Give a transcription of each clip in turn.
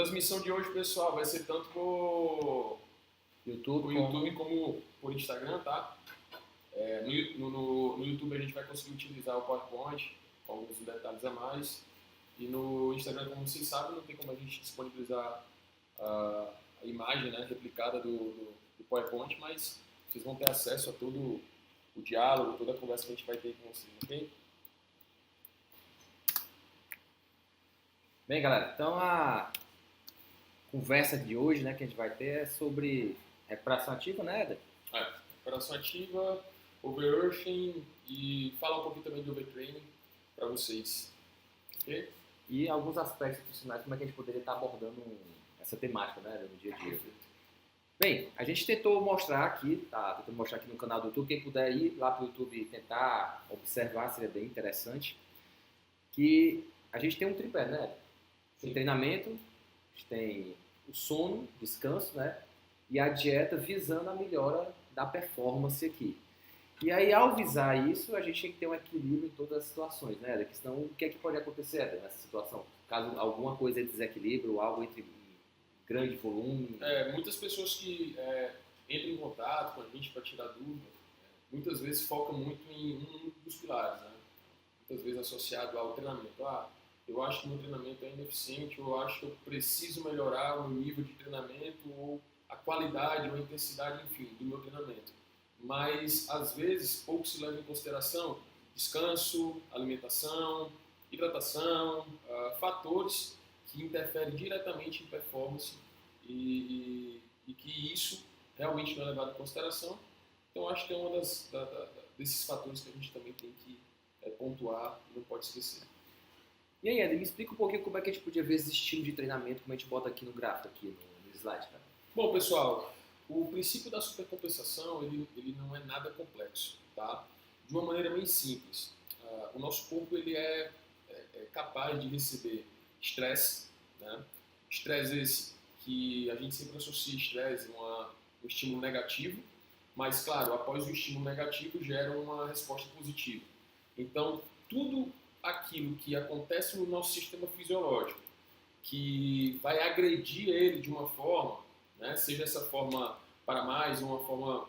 transmissão de hoje, pessoal, vai ser tanto por YouTube como por Instagram, tá? No YouTube a gente vai conseguir utilizar o PowerPoint com alguns detalhes a mais. E no Instagram, como vocês sabem, não tem como a gente disponibilizar a imagem, né, replicada do PowerPoint, mas vocês vão ter acesso a todo o diálogo, toda a conversa que a gente vai ter com vocês, ok? Bem, galera, então a conversa de hoje, né, que a gente vai ter é sobre recuperação ativa, né, Éder? Recuperação ativa, overearthing e falar um pouquinho também de overtraining para vocês, ok? E alguns aspectos nutricionais, como é que a gente poderia estar abordando essa temática, né, no dia a dia. Bem, a gente tentou mostrar aqui, tá? Tentando mostrar aqui no canal do YouTube, quem puder ir lá para o YouTube e tentar observar, seria bem interessante, que a gente tem um tripé, né? Tem treinamento, a gente tem o sono, descanso, né? E a dieta visando a melhora da performance aqui. E aí, ao visar isso, a gente tem que ter um equilíbrio em todas as situações, né? Porque senão, o que é que pode acontecer nessa situação? Caso alguma coisa desequilíbrio, algo entre grande volume... Muitas pessoas que entram em contato com a gente para tirar dúvida, muitas vezes focam muito em um dos pilares, né? Muitas vezes associado ao treinamento. Eu acho que o meu treinamento é ineficiente, ou eu acho que eu preciso melhorar o meu nível de treinamento, ou a qualidade ou a intensidade, enfim, do meu treinamento. Mas, às vezes, pouco se leva em consideração descanso, alimentação, hidratação, fatores que interferem diretamente em performance e que isso realmente não é levado em consideração. Então, acho que é um desses fatores que a gente também tem que pontuar e não pode esquecer. E aí, Ed, me explica um pouquinho como é que a gente podia ver esse estilo de treinamento, como a gente bota aqui no gráfico, aqui no slide, cara. Bom, pessoal, o princípio da supercompensação, ele não é nada complexo, tá? De uma maneira bem simples. O nosso corpo, ele é capaz de receber estresse, né? Estresse esse que a gente sempre associa estresse a um estímulo negativo, mas, claro, após o estímulo negativo, gera uma resposta positiva. Então, tudo aquilo que acontece no nosso sistema fisiológico, que vai agredir ele de uma forma, né, seja essa forma para mais ou uma forma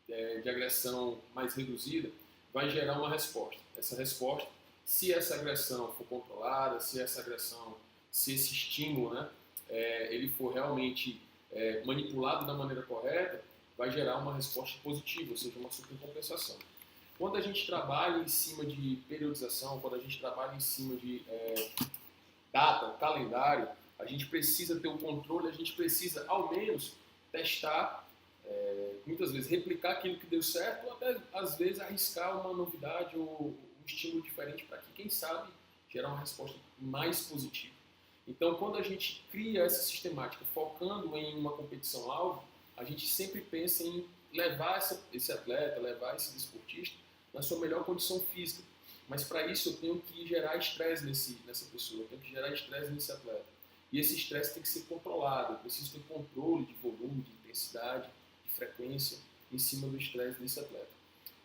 de agressão mais reduzida, vai gerar uma resposta. Essa resposta, se essa agressão for controlada, se esse estímulo, né, ele for realmente manipulado da maneira correta, vai gerar uma resposta positiva, ou seja, uma supercompensação. Quando a gente trabalha em cima de periodização, quando a gente trabalha em cima de data, calendário, a gente precisa ter o controle, a gente precisa, ao menos, testar, muitas vezes, replicar aquilo que deu certo, ou até, às vezes, arriscar uma novidade ou um estímulo diferente para que, quem sabe, gerar uma resposta mais positiva. Então, quando a gente cria essa sistemática focando em uma competição-alvo, a gente sempre pensa em levar esse atleta, levar esse desportista na sua melhor condição física. Mas para isso eu tenho que gerar estresse nessa pessoa, eu tenho que gerar estresse nesse atleta. E esse estresse tem que ser controlado, eu preciso ter controle de volume, de intensidade, de frequência em cima do estresse desse atleta.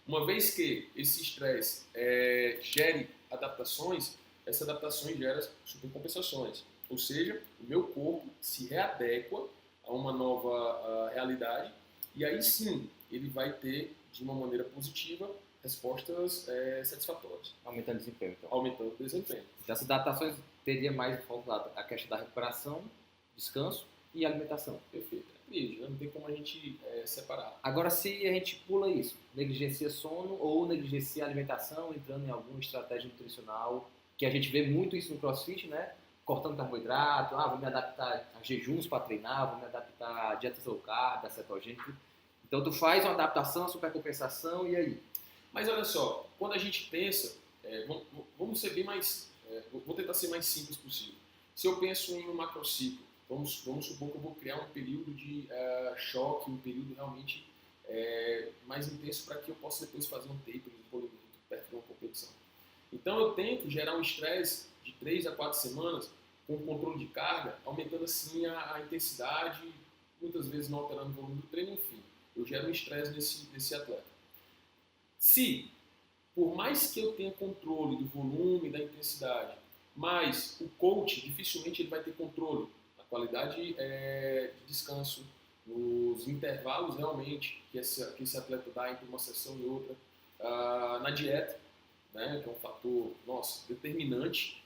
Uma vez que esse estresse gere adaptações, essas adaptações geram supercompensações. Ou seja, o meu corpo se readequa a uma nova realidade e aí sim ele vai ter, de uma maneira positiva, respostas satisfatórias. Aumentando o desempenho, então. Aumentando o desempenho. Então, essas adaptações teria mais a questão da recuperação, descanso e alimentação. Perfeito. Não tem como a gente separar. Agora, se a gente pula isso, negligencia sono ou negligencia alimentação, entrando em alguma estratégia nutricional, que a gente vê muito isso no CrossFit, né? Cortando carboidrato, vou me adaptar a jejuns para treinar, vou me adaptar a dieta low carb, a cetogênica. Então, tu faz uma adaptação, supercompensação, e aí? Mas olha só, quando a gente pensa, vamos ser bem mais, vou tentar ser mais simples possível. Se eu penso em um macrociclo, vamos supor que eu vou criar um período de choque, um período realmente mais intenso para que eu possa depois fazer um taper, um polimento perto de uma competição. Então eu tento gerar um estresse de 3 a 4 semanas com controle de carga, aumentando assim a intensidade, muitas vezes não alterando o volume do treino, enfim. Eu gero um estresse nesse atleta. Se, por mais que eu tenha controle do volume, da intensidade, mas o coach dificilmente ele vai ter controle da qualidade qualidade de descanso, nos intervalos realmente que esse atleta dá entre uma sessão e outra, na dieta, né, que é um fator, nossa, determinante,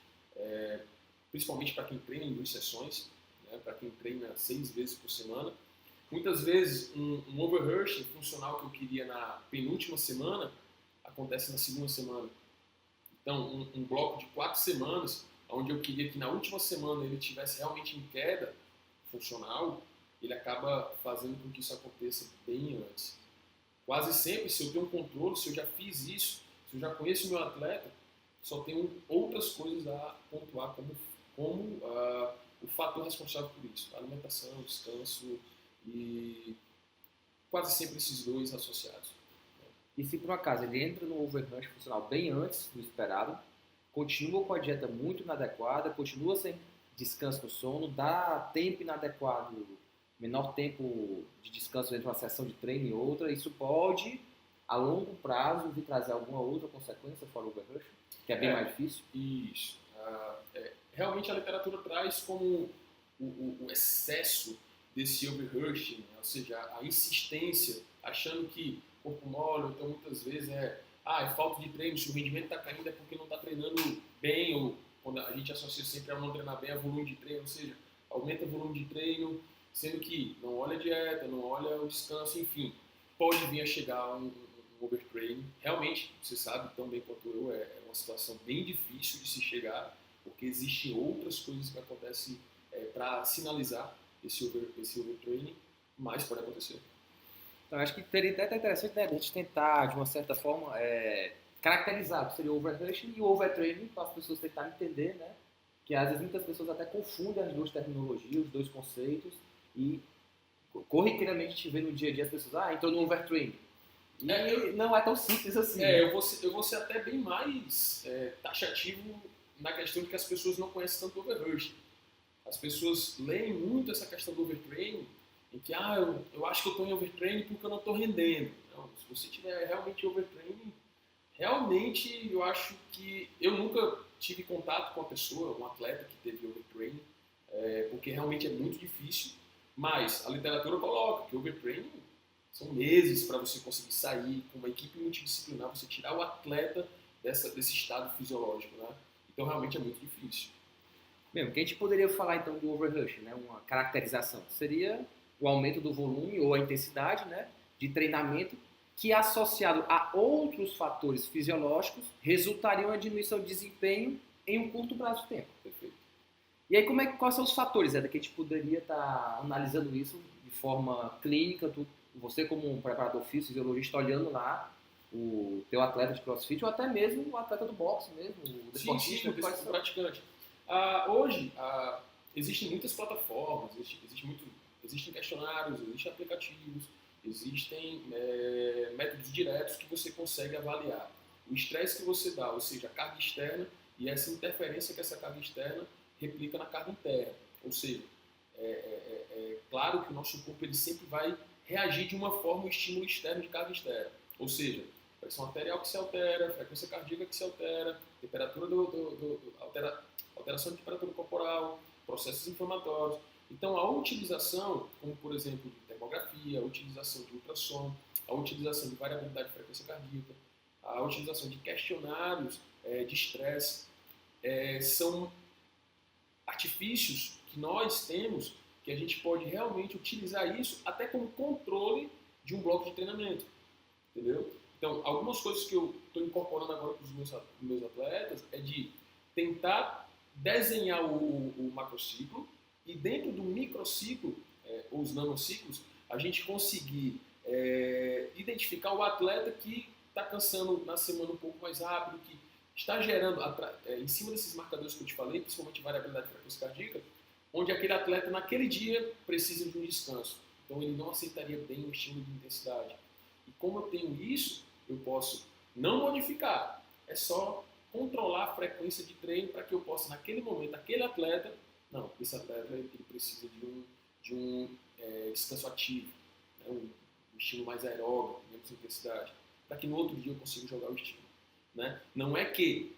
principalmente para quem treina em 2 sessões, né, para quem treina 6 vezes por semana. Muitas vezes um overreaching funcional que eu queria na penúltima semana acontece na segunda semana. Então, um bloco de 4 semanas, onde eu queria que na última semana ele tivesse realmente em queda funcional, ele acaba fazendo com que isso aconteça bem antes. Quase sempre, se eu tenho um controle, se eu já fiz isso, se eu já conheço o meu atleta, só tenho outras coisas a pontuar como o fator responsável por isso. Alimentação, descanso e quase sempre esses dois associados. E se por um acaso ele entra no overrun funcional bem antes do esperado, continua com a dieta muito inadequada, continua sem descanso no sono, dá tempo inadequado, menor tempo de descanso entre uma sessão de treino e outra, isso pode, a longo prazo, vir trazer alguma outra consequência fora o overrush, que é bem mais difícil? Isso. Realmente a literatura traz como o excesso desse overrushing, né? Ou seja, a insistência, achando que corpo mole, então muitas vezes é falta de treino, se o rendimento está caindo é porque não está treinando bem, ou quando a gente associa sempre a não treinar bem a volume de treino, ou seja, aumenta o volume de treino, sendo que não olha a dieta, não olha o descanso, enfim, pode vir a chegar um overtraining. Realmente, você sabe tão bem quanto eu, é uma situação bem difícil de se chegar, porque existem outras coisas que acontecem para sinalizar esse overtraining, mas pode acontecer. Então, acho que seria até interessante, né, a gente tentar, de uma certa forma, caracterizar o que seria o overrushing e o overtraining, para as pessoas tentarem entender, né, que às vezes muitas pessoas até confundem as duas terminologias, os dois conceitos, e corriqueiramente a gente vê no dia a dia as pessoas, entrou no overtraining. E não é tão simples assim. Né? Eu vou ser até bem mais taxativo na questão de que as pessoas não conhecem tanto o overrushing. As pessoas leem muito essa questão do overtraining, em que, eu acho que eu estou em overtraining porque eu não estou rendendo. Não, se você tiver realmente overtraining, realmente eu acho que eu nunca tive contato com a pessoa, um atleta que teve overtraining, porque realmente é muito difícil, mas a literatura coloca que overtraining são meses para você conseguir sair com uma equipe multidisciplinar, você tirar o atleta desse estado fisiológico, né? Então realmente é muito difícil. Bem, o que a gente poderia falar então do overrush, né? Uma caracterização, seria o aumento do volume ou a intensidade, né, de treinamento que, associado a outros fatores fisiológicos, resultariam em uma diminuição de desempenho em um curto prazo de tempo. Perfeito. E aí, quais são os fatores, Eda, que a gente poderia estar analisando isso de forma clínica, você como um preparador físico, fisiologista, olhando lá o teu atleta de crossfit, ou até mesmo o atleta do boxe mesmo, o desportista, o praticante. Hoje, existem muitas plataformas, existem questionários, existem aplicativos, existem métodos diretos que você consegue avaliar o estresse que você dá, ou seja, a carga externa e essa interferência que essa carga externa replica na carga interna. Ou seja, é claro que o nosso corpo ele sempre vai reagir de uma forma ao estímulo externo de carga externa. Ou seja, pressão arterial que se altera, frequência cardíaca que se altera, temperatura alteração de temperatura corporal, processos inflamatórios. Então, a utilização, como por exemplo de termografia, a utilização de ultrassom, a utilização de variabilidade de frequência cardíaca, a utilização de questionários de estresse, são artifícios que nós temos que a gente pode realmente utilizar isso até como controle de um bloco de treinamento, entendeu? Então, algumas coisas que eu estou incorporando agora para os meus atletas é de tentar desenhar o macrociclo e dentro do microciclo, ou os nanociclos, a gente conseguir identificar o atleta que está cansando na semana um pouco mais rápido, que está gerando, em cima desses marcadores que eu te falei, principalmente variabilidade de frequência cardíaca, onde aquele atleta naquele dia precisa de um descanso. Então ele não aceitaria bem o estímulo de intensidade. E como eu tenho isso, eu posso não modificar, é só controlar a frequência de treino para que eu possa, naquele momento, aquele atleta, esse atleta ele precisa de um descanso ativo, né, um estímulo mais aeróbico, menos intensidade, para que no outro dia eu consiga jogar o estímulo. Né? Não é que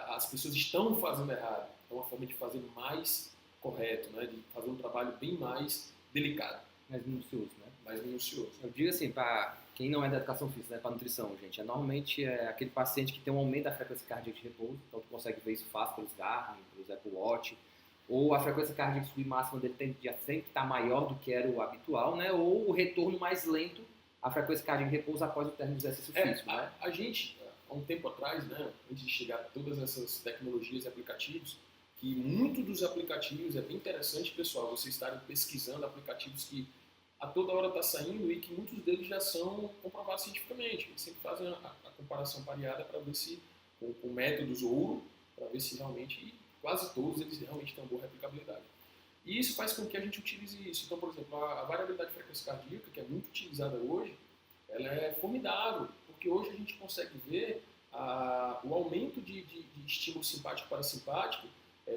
as pessoas estão fazendo errado, é uma forma de fazer mais correto, né? De fazer um trabalho bem mais delicado, Mais minucioso, né? mais minucioso. Eu digo assim, para quem não é da educação física, né, para nutrição, gente, normalmente é aquele paciente que tem um aumento da frequência cardíaca de repouso, então tu consegue ver isso fácil pelos Garmin, pelos Apple Watch, ou a frequência cardíaca subir máxima dele tem que estar maior do que era o habitual, né? Ou o retorno mais lento à frequência cardíaca de repouso após o término do exercício físico, né? A gente, há um tempo atrás, né, antes de chegar a todas essas tecnologias e aplicativos, que muitos dos aplicativos, é bem interessante, pessoal, vocês estarem pesquisando aplicativos que a toda hora está saindo e que muitos deles já são comprovados cientificamente. Eles sempre fazem a comparação pareada para ver se, com métodos ouro, para ver se realmente, e quase todos eles realmente têm uma boa replicabilidade. E isso faz com que a gente utilize isso. Então, por exemplo, a variabilidade de frequência cardíaca, que é muito utilizada hoje, ela é formidável, porque hoje a gente consegue ver o aumento de estímulo simpático para simpático,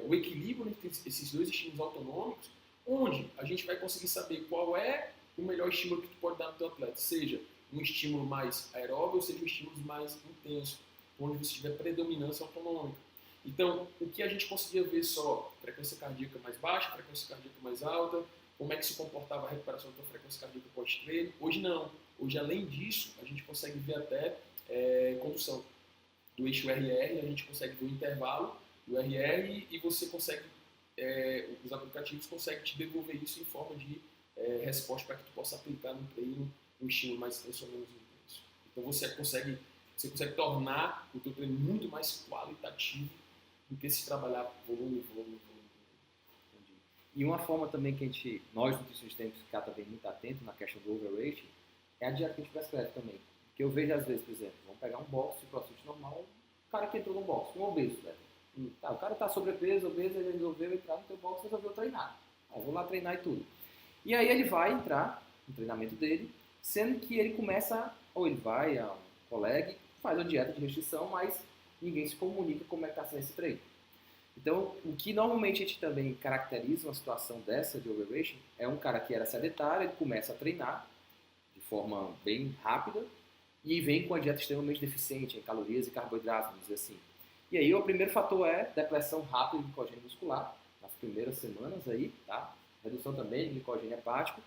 o equilíbrio entre esses dois estímulos autonômicos, onde a gente vai conseguir saber qual é o melhor estímulo que tu pode dar no teu atleta, seja um estímulo mais aeróbio ou seja um estímulo mais intenso, onde você tiver predominância autonômica. Então, o que a gente conseguia ver só, frequência cardíaca mais baixa, frequência cardíaca mais alta, como é que se comportava a recuperação da frequência cardíaca pós-treino, hoje não. Hoje, além disso, a gente consegue ver até condução do eixo RR, a gente consegue ver o intervalo do RR e você consegue, os aplicativos conseguem te devolver isso em forma de resposta para que tu possa aplicar no treino um estímulo mais intenso ou menos intenso. Então você consegue tornar o teu treino muito mais qualitativo do que se trabalhar volume. E uma forma também que nós nutricionistas temos que ficar também muito atento na questão do overrating é a dieta que a gente prescreve também. Porque eu vejo às vezes, por exemplo, vamos pegar um box de crossfit normal, o cara que entrou no box, um obeso, velho. Tá, o cara tá sobrepeso, obeso, ele resolveu entrar no teu box e resolveu treinar. Aí vou lá treinar e tudo. E aí ele vai entrar no treinamento dele, sendo que ele começa, ou ele vai a um colega e faz uma dieta de restrição, mas ninguém se comunica como é que está sendo esse treino. Então, o que normalmente a gente também caracteriza uma situação dessa de overrating é um cara que era sedentário, ele começa a treinar de forma bem rápida e vem com a dieta extremamente deficiente em calorias e carboidratos, vamos dizer assim. E aí o primeiro fator é depressão rápida de glicogênio muscular, nas primeiras semanas aí, tá? Redução também de glicogênio hepático.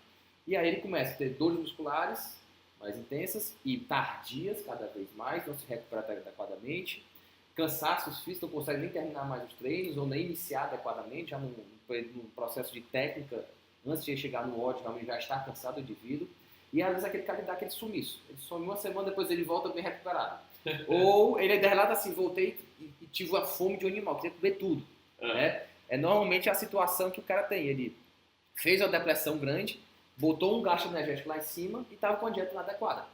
E aí ele começa a ter dores musculares mais intensas e tardias cada vez mais, não se recupera adequadamente, cansaços físicos, não consegue nem terminar mais os treinos ou nem iniciar adequadamente, já no processo de técnica, antes de chegar no ódio, realmente já está cansado do indivíduo. E às vezes aquele cara dá aquele sumiço. Ele some uma semana, depois ele volta bem recuperado. Ou ele relata assim, voltei e tive a fome de um animal, queria comer tudo. Né? É normalmente a situação que o cara tem. Ele fez uma depressão grande, botou um gasto energético lá em cima e estava com a dieta inadequada.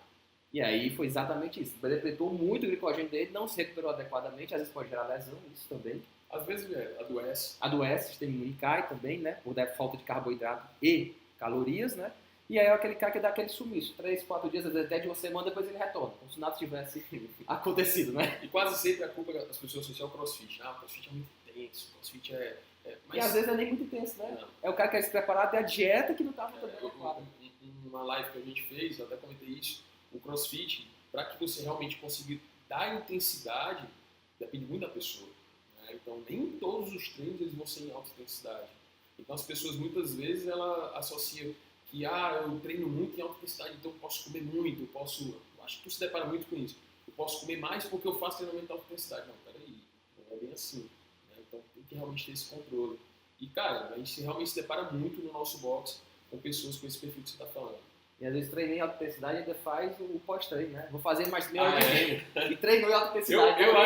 E aí foi exatamente isso. Depletou muito o glicogênio dele, não se recuperou adequadamente, às vezes pode gerar lesão, isso também. Às vezes adoece. Adoece, o sistema imune cai também, né? Por falta de carboidrato e calorias, né? E aí é aquele cara que dá aquele sumiço, 3, 4 dias, até de uma semana, depois ele retorna, como se nada tivesse acontecido, né? E quase sempre a culpa das pessoas associam ao crossfit. O crossfit é muito intenso, o crossfit mas... E às vezes não é nem muito intenso, né? Não. É o cara que quer se preparar até a dieta que não estava também adequada. Uma live que a gente fez, eu até comentei isso, o crossfit, para que você realmente consiga dar intensidade, depende muito da pessoa. Né? Então, nem todos os treinos eles vão ser em alta intensidade. Então, as pessoas, muitas vezes, ela associam que eu treino muito em alta intensidade, então eu posso comer muito, eu acho que tu se depara muito com isso, eu posso comer mais porque eu faço treinamento de alta intensidade. Não, peraí, não é bem assim. Né? Então, tem que realmente ter esse controle. E, cara, a gente realmente se depara muito no nosso box com pessoas com esse perfil que você está falando. E às vezes treinei em alta intensidade e ainda faz o pós-treino, né? Vou fazer mais meia hora de treino. E treinou em alta intensidade. Eu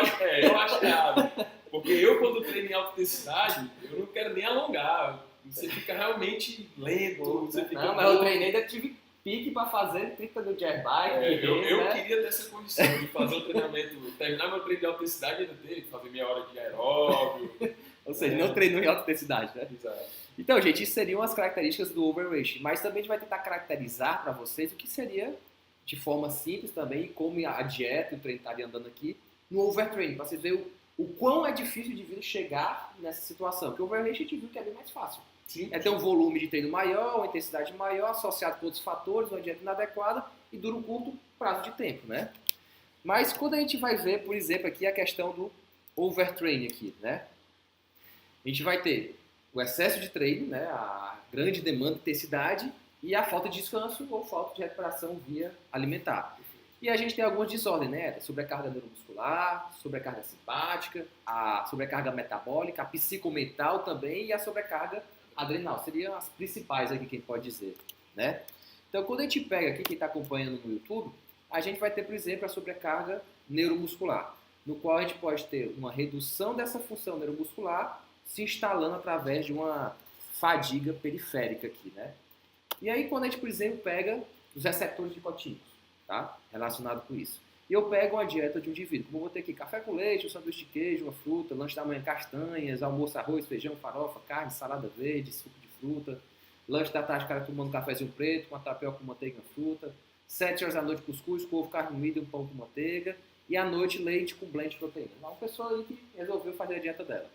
acho errado. Porque eu, quando treino em alta intensidade, eu não quero nem alongar. Você fica realmente lento. Você fica não, mas eu treinei, ainda tive pique para fazer 30 do jet bike. Eu queria ter essa condição de fazer um treinamento, terminar meu treino de alta intensidade e ainda ter que fazer meia hora de aeróbio. Ou seja, não treinou em alta intensidade, né? Exato. Então, gente, isso seriam as características do overrating, mas também a gente vai tentar caracterizar para vocês o que seria, de forma simples também, como a dieta e o treino estaria andando aqui, no overtraining, para vocês verem o quão é difícil de vir chegar nessa situação. Porque o overrating a gente viu que é bem mais fácil. Sim. É ter um volume de treino maior, uma intensidade maior, associado com outros fatores, uma dieta inadequada e dura um curto prazo de tempo, né? Mas quando a gente vai ver, por exemplo, aqui a questão do overtraining aqui, né? A gente vai ter o excesso de treino, né, a grande demanda de intensidade e a falta de descanso ou falta de recuperação via alimentar. E a gente tem algumas desordens, né? Sobrecarga neuromuscular, sobrecarga simpática, a sobrecarga metabólica, a psicomental também e a sobrecarga adrenal. Seriam as principais aqui que a gente pode dizer, né? Então, quando a gente pega aqui, quem está acompanhando no YouTube, a gente vai ter, por exemplo, a sobrecarga neuromuscular, no qual a gente pode ter uma redução dessa função neuromuscular se instalando através de uma fadiga periférica aqui, né? E aí, quando a gente, por exemplo, pega os receptores nicotínicos, tá? Relacionado com isso. E eu pego uma dieta de um indivíduo, como eu vou ter aqui café com leite, um sanduíche de queijo, uma fruta, lanche da manhã castanhas, almoço arroz, feijão, farofa, carne, salada verde, suco de fruta, lanche da tarde, cara tomando um cafezinho preto, com a tapioca com manteiga e fruta, 7 horas da noite cuscuz, com ovo, carne moída e um pão com manteiga, e à noite leite com blend de proteína. Uma pessoa aí que resolveu fazer a dieta dela.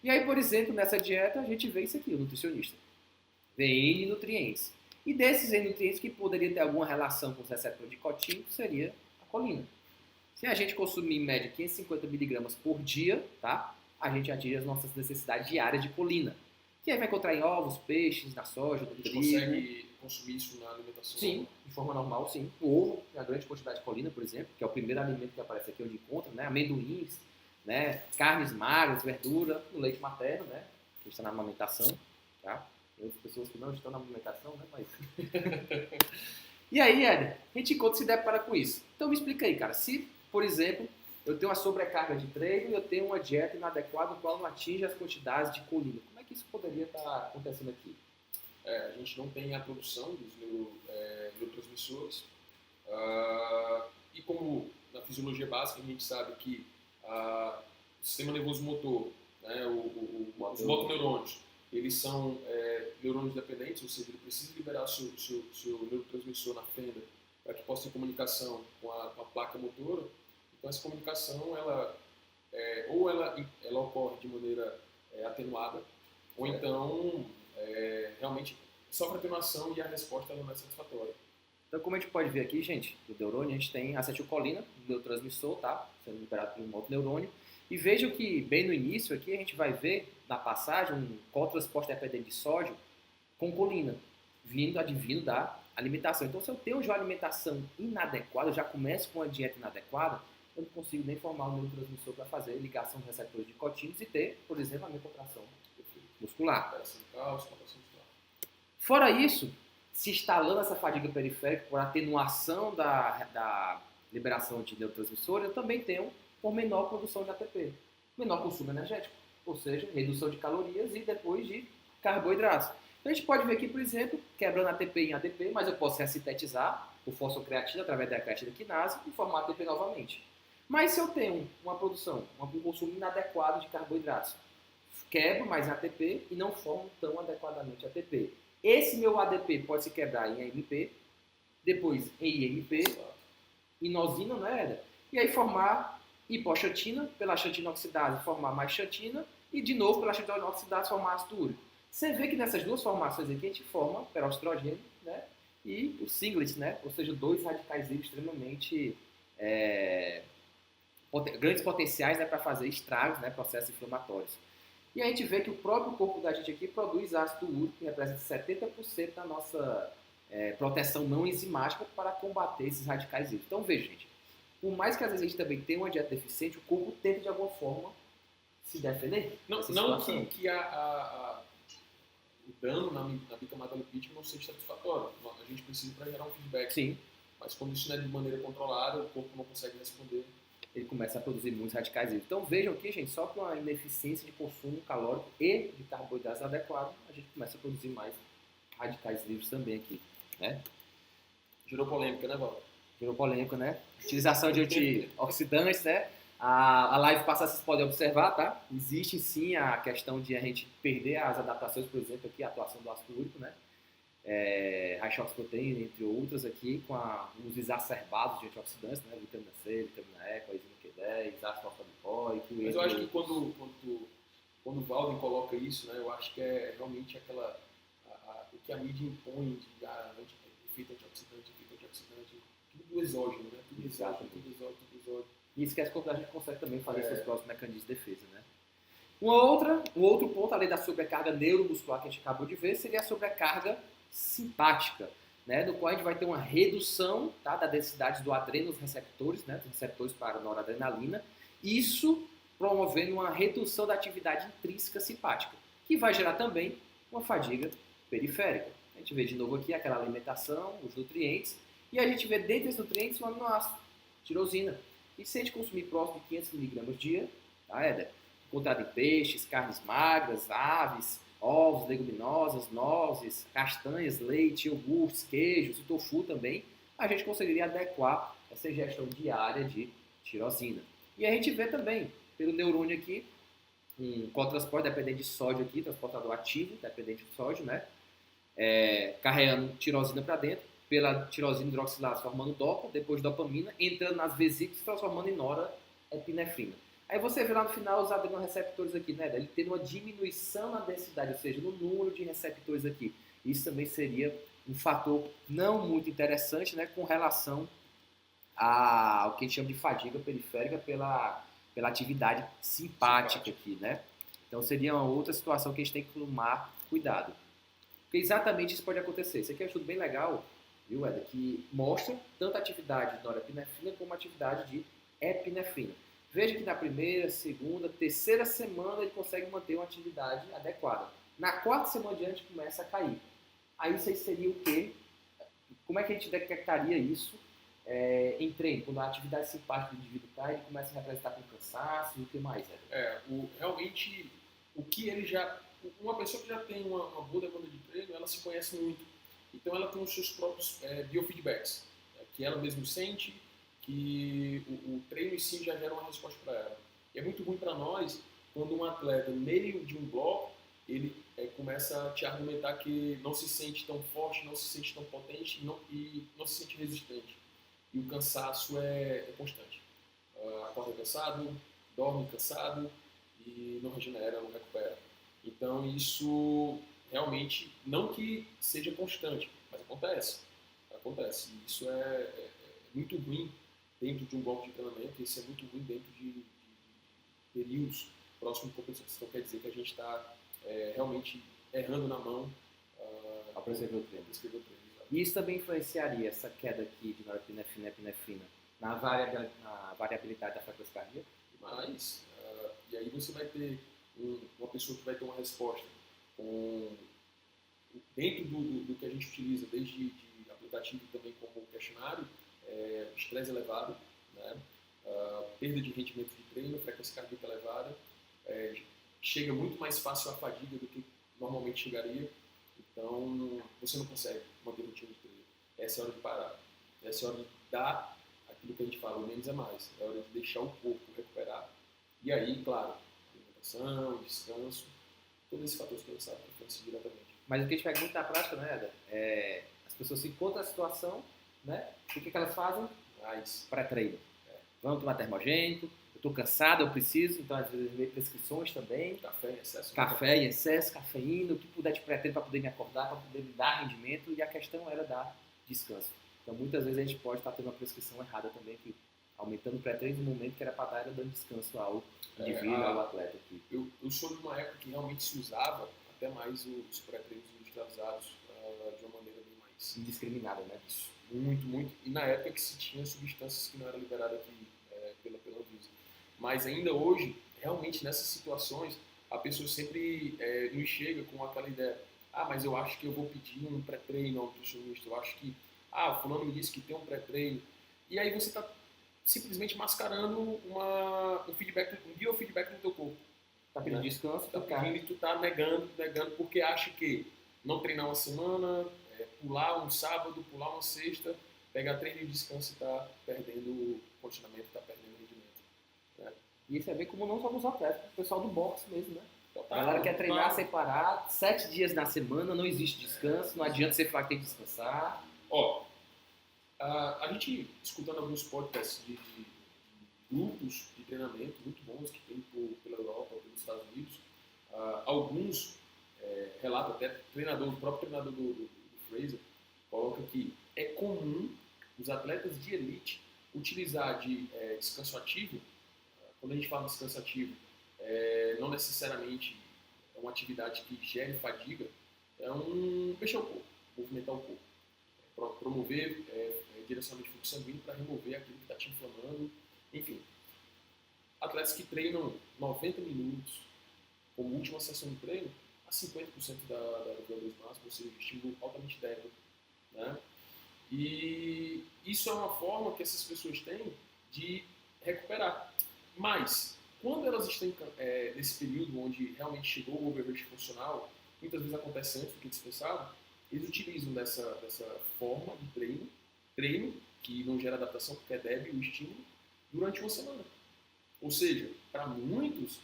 E aí, por exemplo, nessa dieta a gente vê isso aqui, o nutricionista. Vê N nutrientes. E desses N nutrientes que poderia ter alguma relação com os receptores nicotínicos seria a colina. Se a gente consumir em média 550 miligramas por dia, tá? A gente atinge as nossas necessidades diárias de colina. Que aí vai encontrar em ovos, peixes, na soja, no trigo. A gente consegue consumir isso na alimentação? Sim, de forma normal, sim. O ovo tem uma grande quantidade de colina, por exemplo, que é o primeiro alimento que aparece aqui onde encontra, né? Amendoins, né? Carnes magras, verdura, no leite materno, né? Que está na amamentação, tá? Tem outras pessoas que não estão na amamentação, né? Mas... E aí, Éder, a gente encontra se depara com isso. Então me explica aí, cara. Se, por exemplo, eu tenho uma sobrecarga de treino e eu tenho uma dieta inadequada, no qual não atinge as quantidades de colina, como é que isso poderia estar acontecendo aqui? A gente não tem a produção dos neurotransmissores. E como na fisiologia básica a gente sabe que o sistema nervoso motor, né, os motoneurônios, eles são neurônios dependentes, ou seja, ele precisa liberar seu neurotransmissor na fenda para que possa ter comunicação com a placa motora. Então essa comunicação ou ela ocorre de maneira atenuada, ou então realmente sofre atenuação e a resposta ela não é satisfatória. Então, como a gente pode ver aqui, gente, do neurônio, a gente tem acetilcolina, neurotransmissor, tá? Sendo liberado por um outro neurônio. E vejam que, bem no início aqui, a gente vai ver, na passagem, um cotransporte dependente de sódio com colina, advindo da alimentação. Então, se eu tenho já uma alimentação inadequada, eu já começo com uma dieta inadequada, eu não consigo nem formar um neurotransmissor para fazer ligação dos receptores nicotínicos e ter, por exemplo, a minha contração muscular. Fora isso, se instalando essa fadiga periférica por atenuação da liberação de neurotransmissores, eu também tenho por menor produção de ATP, menor consumo energético, ou seja, redução de calorias e depois de carboidratos. Então a gente pode ver aqui, por exemplo, quebrando ATP em ADP, mas eu posso ressintetizar o fosfocreatina através da creatina quinase e formar ATP novamente. Mas se eu tenho uma produção, um consumo inadequado de carboidratos, quebro mais ATP e não formo tão adequadamente ATP. Esse meu ADP pode se quebrar em AMP, depois em IMP, inosina, né? E aí formar hipoxantina, pela xantina oxidase formar mais xantina, e de novo pela xantina oxidase formar ácido úrico. Você vê que nessas duas formações aqui a gente forma perostrogênio, né? E o singlet, né? Ou seja, dois radicais livres extremamente grandes potenciais, né, para fazer estragos, né, processos inflamatórios. E a gente vê que o próprio corpo da gente aqui produz ácido úrico, que representa 70% da nossa proteção não enzimática para combater esses radicais livres. Então veja, gente, por mais que às vezes a gente também tenha uma dieta deficiente, o corpo tenta de alguma forma se defender. Não que o dano na bicamada lipídica não seja satisfatório. A gente precisa para gerar um feedback. Sim. Mas quando isso não é de maneira controlada, o corpo não consegue responder. Ele começa a produzir muitos radicais livres. Então vejam aqui, gente, só com a ineficiência de consumo calórico e de carboidratos adequado, a gente começa a produzir mais radicais livres também aqui, né? Gerou polêmica, né, Val? Gerou polêmica, né? Utilização de antioxidantes, né? A live passada vocês podem observar, tá? Existe sim a questão de a gente perder as adaptações, por exemplo, aqui a atuação do ácido úrico, né? High-shox proteína, entre outras aqui, com os exacerbados de antioxidantes, né? Vitamina C, vitamina E, coenzima Q10, ácido alfa-lipoico. Mas eu acho que quando o Walden coloca isso, né? Eu acho que é realmente o que a mídia impõe de efeito antioxidante, tudo do exógeno, né? Tudo exógeno. E esquece quando a gente consegue também fazer esses próprios mecanismos de defesa, né? Um outro ponto, além da sobrecarga neuromuscular que a gente acabou de ver, seria a sobrecarga simpática, né, no qual a gente vai ter uma redução, tá, da densidade do adreno nos receptores, né, dos receptores para noradrenalina, isso promovendo uma redução da atividade intrínseca simpática, que vai gerar também uma fadiga periférica. A gente vê de novo aqui aquela alimentação, os nutrientes, e a gente vê dentre os nutrientes o aminoácido, tirosina. E se a gente consumir próximo de 500 mg dia, tá, Éder? Encontrado em peixes, carnes magras, aves, ovos, leguminosas, nozes, castanhas, leite, iogurtes, queijos e tofu também, a gente conseguiria adequar essa ingestão diária de tirosina. E a gente vê também, pelo neurônio aqui, um cotransporte dependente de sódio aqui, transportador ativo, dependente de sódio, né? Carregando tirosina para dentro, pela tirosina hidroxilase formando dopa, depois dopamina, entrando nas vesículas, transformando em norepinefrina. Aí você vê lá no final os adrenoreceptores aqui, né? Ele tendo uma diminuição na densidade, ou seja, no número de receptores aqui. Isso também seria um fator não muito interessante, né? Com relação ao que a gente chama de fadiga periférica pela atividade simpática aqui, né? Então seria uma outra situação que a gente tem que tomar cuidado. Porque exatamente isso pode acontecer. Isso aqui é um estudo bem legal, viu, Eda? Que mostra tanto a atividade de norepinefrina como a atividade de epinefrina. Veja que na primeira, segunda, terceira semana ele consegue manter uma atividade adequada. Na quarta semana adiante começa a cair. Aí isso aí seria o quê? Como é que a gente detectaria isso em treino? Quando a atividade simpática do indivíduo cai, ele começa a representar com cansaço e o que mais? Realmente, o que ele já... Uma pessoa que já tem uma boa demanda de treino, ela se conhece muito. Então ela tem os seus próprios biofeedbacks, que ela mesma sente, que o treino em si já gera uma resposta para ela. E é muito ruim para nós quando um atleta, no meio de um bloco, ele começa a te argumentar que não se sente tão forte, não se sente tão potente e não se sente resistente. E o cansaço é constante. Acorda cansado, dorme cansado e não regenera, não recupera. Então isso realmente, não que seja constante, mas acontece. Acontece. E isso é muito ruim dentro de um bloco de treinamento, isso é muito ruim dentro de períodos próximos de competição. Então quer dizer que a gente está realmente errando na mão ao prescrever o treino. Exato. E isso também influenciaria essa queda aqui de norepinefrina e epinefrina na variabilidade da frequência cardíaca? Mas, e aí você vai ter uma pessoa que vai ter uma resposta dentro do que a gente utiliza, desde de aplicativo também como questionário, estresse elevado, né? Perda de rendimento de treino, frequência cardíaca elevada, chega muito mais fácil a fadiga do que normalmente chegaria, então você não consegue manter o ritmo de treino. Essa é a hora de parar, essa é a hora de dar aquilo que a gente fala, o menos é mais, é a hora de deixar o corpo recuperar. E aí, claro, alimentação, descanso, todos esses fatores que a gente sabe que influenciam diretamente. Mas o que a gente pega muito na prática, né, Eda? As pessoas se encontram na situação, né? E o que elas fazem? Pré-treino. Vamos tomar termogênico, eu estou cansado, eu preciso, então às vezes veio prescrições também. Café em excesso, cafeína, o que puder de pré-treino para poder me acordar, para poder me dar rendimento, e a questão era dar descanso. Então muitas vezes a gente pode estar tendo uma prescrição errada também, que aumentando o pré-treino no momento que era para dar, era dando descanso ao indivíduo, ao atleta aqui. Eu sou de uma época que realmente se usava até mais os pré-treinos industrializados de uma maneira bem mais indiscriminada, né? Isso, muito, muito. E na época que se tinha substâncias que não eram liberadas aqui pela Anvisa. Mas ainda hoje, realmente nessas situações, a pessoa sempre nos chega com aquela ideia: mas eu acho que eu vou pedir um pré-treino ao nutricionista, eu acho que o fulano me disse que tem um pré-treino. E aí você está simplesmente mascarando um biofeedback do teu corpo. Tá pedindo descanso, tá pedindo e tu tá negando porque acha que não treinar uma semana, pular um sábado, pular uma sexta, pegar 3 dias de descanso e tá perdendo condicionamento, tá perdendo rendimento. Né? E isso é bem como não só nos atletas, o pessoal do boxe mesmo, né? Total, a galera quer treinar sem parar, 7 dias na semana, não existe descanso, não adianta você falar que tem que descansar. A gente, escutando alguns podcasts de grupos de treinamento muito bons que tem pela Europa, pelos Estados Unidos, alguns relatam, até o próprio treinador do Fraser coloca que é comum os atletas de elite utilizar de descanso ativo. Quando a gente fala de descanso ativo, não necessariamente é uma atividade que gere fadiga, é mexer o corpo, movimentar o corpo, promover direcionamento de fluxo sanguíneo para remover aquilo que está te inflamando, enfim. Atletas que treinam 90 minutos como última sessão de treino, a 50% da VO2 máxima, ou seja, estímulo altamente débil, né? E isso é uma forma que essas pessoas têm de recuperar. Mas, quando elas estão nesse período onde realmente chegou o overreach funcional, muitas vezes acontece antes do que dispensado, eles utilizam dessa forma de treino que não gera adaptação porque é débil o estímulo, durante uma semana. Ou seja, para muitos,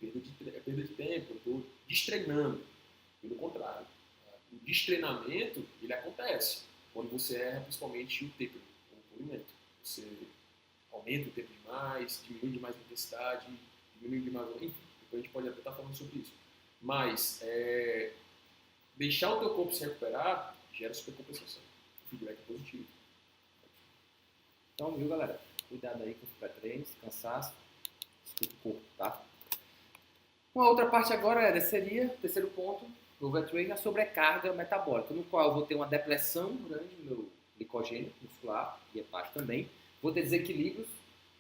é perda de tempo, eu estou destreinando. Pelo contrário, o destreinamento, ele acontece quando você erra principalmente o taper, o polimento. Você aumenta o tempo demais, diminui demais a intensidade, diminui demais... Enfim, depois a gente pode até estar falando sobre isso. Mas deixar o teu corpo se recuperar gera supercompensação. O feedback é positivo. Então, viu, galera? Cuidado aí com os pré-treinos, cansaço, desculpa o corpo, tá? Uma outra parte agora seria, terceiro ponto, do overtraining, a sobrecarga metabólica, no qual eu vou ter uma depressão grande no meu glicogênio muscular e hepático também, vou ter desequilíbrios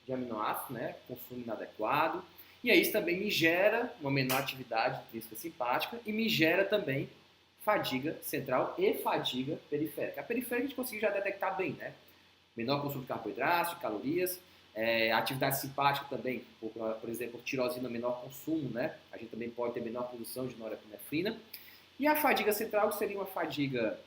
de aminoácidos, né, consumo inadequado, e aí isso também me gera uma menor atividade intrínseca simpática e me gera também fadiga central e fadiga periférica. A periférica a gente conseguiu já detectar bem, né? Menor consumo de carboidratos, de calorias, atividade simpática também, por exemplo, tirosina, menor consumo, né? A gente também pode ter menor produção de norepinefrina. E a fadiga central, que seria uma fadiga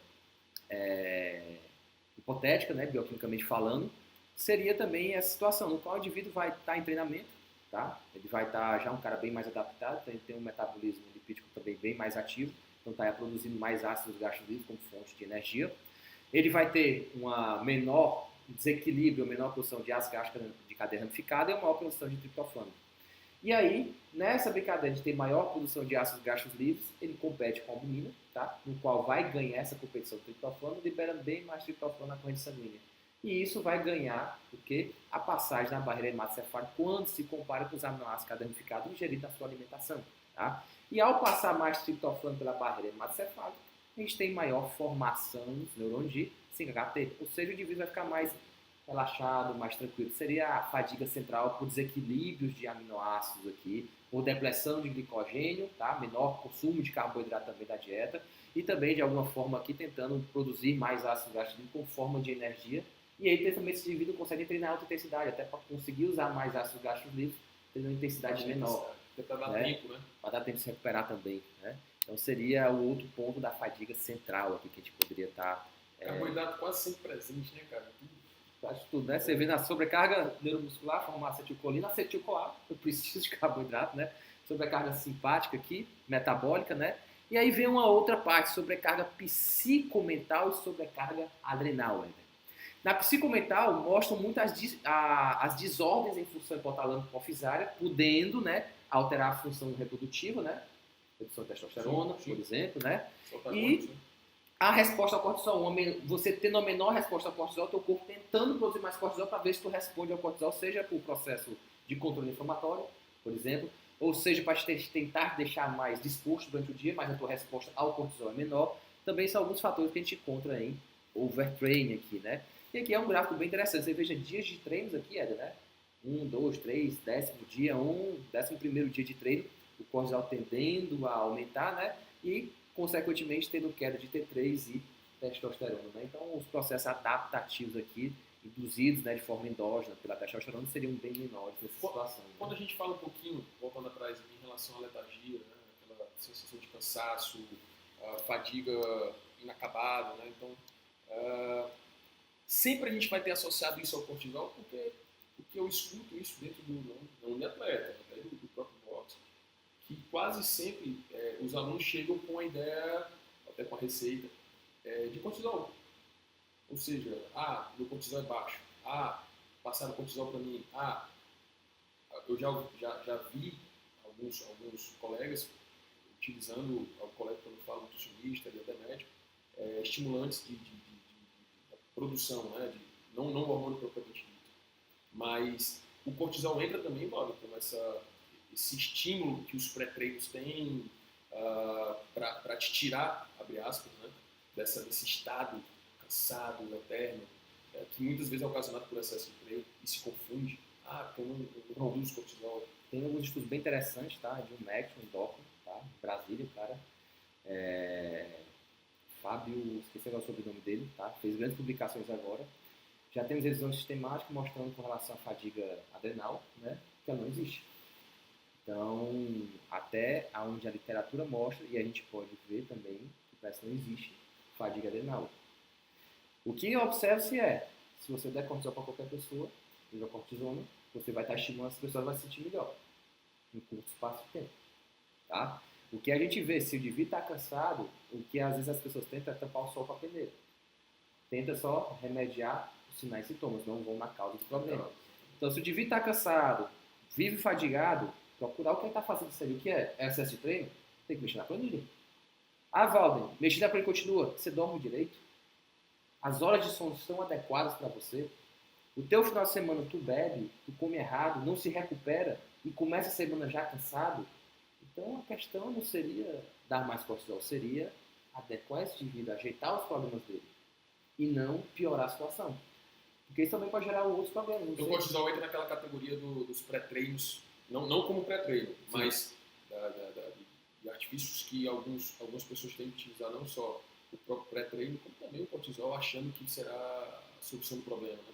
hipotética, né, bioquimicamente falando, seria também essa situação no qual o indivíduo vai estar em treinamento, tá? Ele vai estar já um cara bem mais adaptado, ele tem um metabolismo lipídico também bem mais ativo, então está produzindo mais ácidos graxos livres como fonte de energia. Ele vai ter uma menor desequilíbrio, menor produção de ácido gástrico de cadeia ramificada e uma maior produção de triptofano. E aí, nessa brincadeira de ter maior produção de ácidos graxos livres, ele compete com a albumina, tá? No qual vai ganhar essa competição do triptofano, liberando bem mais triptofano na corrente sanguínea. E isso vai ganhar o quê? A passagem na barreira hematocefálica quando se compara com os aminoácidos cadanificados ingeridos na sua alimentação, tá? E ao passar mais triptofano pela barreira hematocefálica, a gente tem maior formação dos neurônios de 5-HT, ou seja, o indivíduo vai ficar mais relaxado, mais tranquilo. Seria a fadiga central por desequilíbrios de aminoácidos aqui, por depressão de glicogênio, tá? Menor consumo de carboidrato também da dieta, e também, de alguma forma, aqui tentando produzir mais ácido gástrico com forma de energia. E aí, também, esse indivíduo consegue treinar alta intensidade, até para conseguir usar mais ácidos gástricos livres, tendo uma intensidade menor. Para dar tempo, né? Para dar tempo de se recuperar também, né? Então, seria o outro ponto da fadiga central aqui que a gente poderia estar... Carboidrato quase sempre presente, né, cara? Faz tudo, né? Você vê na sobrecarga neuromuscular, formar acetilcolina, acetil-CoA, eu preciso de carboidrato, né? Sobrecarga simpática aqui, metabólica, né? E aí vem uma outra parte, sobrecarga psicomental e sobrecarga adrenal, né? Na psicomental, mostram muito as desordens em função hipotalâmico-hipofisária, podendo, né, alterar a função reprodutiva, né? Redução de testosterona, por exemplo, né? E a resposta ao cortisol, você tendo a menor resposta ao cortisol, teu corpo tentando produzir mais cortisol para ver se tu responde ao cortisol, seja por processo de controle inflamatório, por exemplo, ou seja para tentar deixar mais disposto durante o dia, mas a tua resposta ao cortisol é menor. Também são alguns fatores que a gente encontra em overtraining aqui, né? E aqui é um gráfico bem interessante. Você veja dias de treinos aqui, Éder, né? 1, 2, 3, 10º dia, 11º dia de treino, o cortisol tendendo a aumentar, né? E consequentemente tendo queda de T3 e testosterona, né? Então os processos adaptativos aqui, induzidos, né, de forma endógena pela testosterona, seriam bem menores nessa situação. Quando a gente fala um pouquinho, voltando atrás em relação à letargia, né, aquela sensação de cansaço, fadiga inacabada, né? Então sempre a gente vai ter associado isso ao cortisol, porque eu escuto isso dentro não de atleta, até do próprio boxe, que quase sempre os alunos chegam com a ideia, até com a receita, de cortisol. Ou seja, meu cortisol é baixo, passaram cortisol para mim, eu já vi alguns colegas utilizando, o colega quando eu falo nutricionista e até médico, estimulantes de produção, né, não hormônio propriamente dito. Mas o cortisol entra também, Bob, com esse estímulo que os pré-treinos têm para te tirar, abre aspas, né, desse estado cansado, eterno, que muitas vezes é ocasionado por excesso de treino e se confunde. Porque eu não produzo cortisol. Tem alguns estudos bem interessantes, tá? De um médico em Doctor, tá? Brasília, o cara. Fábio, esqueci agora o sobrenome dele, tá? Fez grandes publicações agora. Já temos revisões sistemáticas mostrando com relação à fadiga adrenal, né? Que ela não existe. Então, até onde a literatura mostra, e a gente pode ver também, que parece que não existe fadiga adrenal. O que observa-se se você der cortisol para qualquer pessoa, usa cortisona, você vai estar estimulando, as pessoas vão se sentir melhor, em curto espaço de tempo, tá? O que a gente vê, se o indivíduo está cansado, o que às vezes as pessoas tentam é tampar o sol com a peneira. Tenta só remediar os sinais e sintomas, não vão na causa do problema. Então, se o indivíduo está cansado, vive fadigado, procurar o que ele está fazendo isso ali. O que é? É excesso de treino? Tem que mexer na planilha. Valden, mexer na planilha continua. Você dorme direito? As horas de sono estão adequadas para você? O teu final de semana tu bebe, tu come errado, não se recupera e começa a semana já cansado? Então a questão não seria dar mais cortisol, seria adequar esse indivíduo, ajeitar os problemas dele e não piorar a situação. Porque isso também pode gerar outros problemas. Então o cortisol entra naquela categoria dos pré-treinos, não como pré-treino, mas de artifícios que algumas pessoas têm que utilizar, não só o próprio pré-treino, como também o cortisol, achando que será a solução do problema. Né?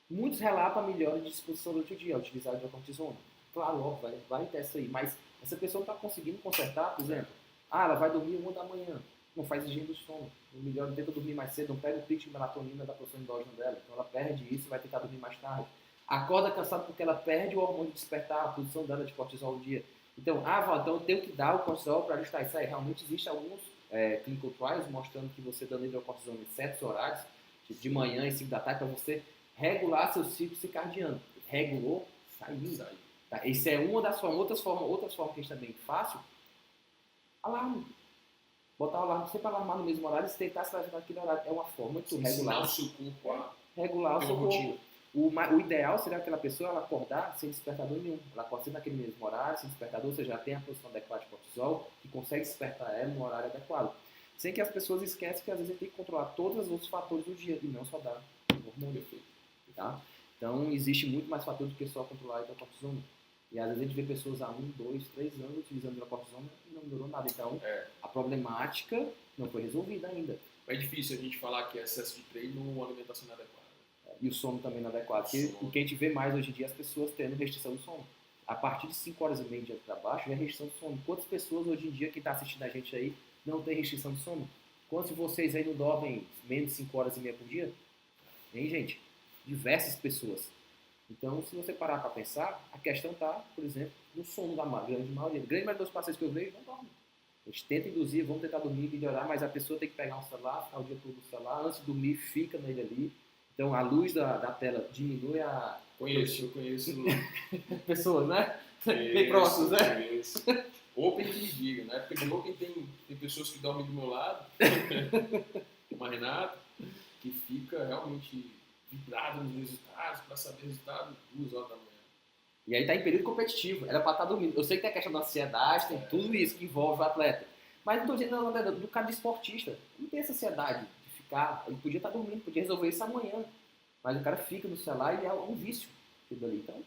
Muitos relatam a melhora de disposição durante o dia ao utilizar a cortisona. Claro, óbvio, vai ter isso aí, mas essa pessoa não está conseguindo consertar, por exemplo, ela vai dormir 1 da manhã, não faz higiene do sono, melhor tenta dormir mais cedo, não pega o pico de melatonina da produção endógena dela, então ela perde isso e vai tentar dormir mais tarde. Acorda cansada porque ela perde o hormônio de despertar, a produção dela de cortisol no dia. Então, então eu tenho que dar o cortisol para ajustar isso aí. Realmente existem alguns clinical trials mostrando que você dando hidrocortisona em certos horários, tipo de manhã e 5 da tarde, para você regular seu ciclo circadiano. Regulou, saiu. Tá? Isso é uma das formas. Outras formas que a gente também fácil, alarme. Botar o alarme sempre alarmar no mesmo horário e tentar se levantar naquele horário. É uma forma de regular o seu corpo a regular o seu corpo. O ideal seria aquela pessoa ela acordar sem despertador nenhum. Ela acorda sempre naquele mesmo horário, sem despertador, ou seja, já tem a posição adequada de cortisol que consegue despertar ela no horário adequado. Sem que as pessoas esqueçam que às vezes a gente tem que controlar todos os outros fatores do dia e não só dar o hormônio. Tá? Então, existe muito mais fator do que só controlar a hidrocortisona. E às vezes a gente vê pessoas há 1, 2, 3 anos utilizando hidrocortisona e não melhorou nada. Então, a problemática não foi resolvida ainda. É difícil a gente falar que é excesso de treino ou alimentação inadequada. E o sono também inadequado. Porque o que a gente vê mais hoje em dia é as pessoas tendo restrição do sono. A partir de 5 horas e meia de para baixo, é restrição do sono. Quantas pessoas hoje em dia, que está assistindo a gente aí, não tem restrição de sono? Quantos de vocês aí não dormem menos de 5 horas e meia por dia? Hein, gente? Diversas pessoas. Então, se você parar para pensar, a questão está, por exemplo, no sono da grande maioria. A grande maioria dos pacientes que eu vejo não dormem. A gente tenta induzir, vamos tentar dormir, melhorar, mas a pessoa tem que pegar um celular, ficar o dia todo no celular, antes de dormir, fica nele ali. Então, a luz da tela diminui a... Eu conheço... pessoas, né? Bem próximas, né? Conheço. Open que me diga. Na época de Open tem pessoas que dormem do meu lado, como a Renata, que fica realmente vibrado nos resultados, para saber o resultado 2 horas da manhã. E aí está em período competitivo, era para estar dormindo. Eu sei que tem a questão da ansiedade, tem tudo isso que envolve o atleta. Mas não estou dizendo do cara de esportista. Não tem essa ansiedade de ficar. Ele podia estar dormindo, podia resolver isso amanhã. Mas o cara fica no celular e é um vício. Ali. Então,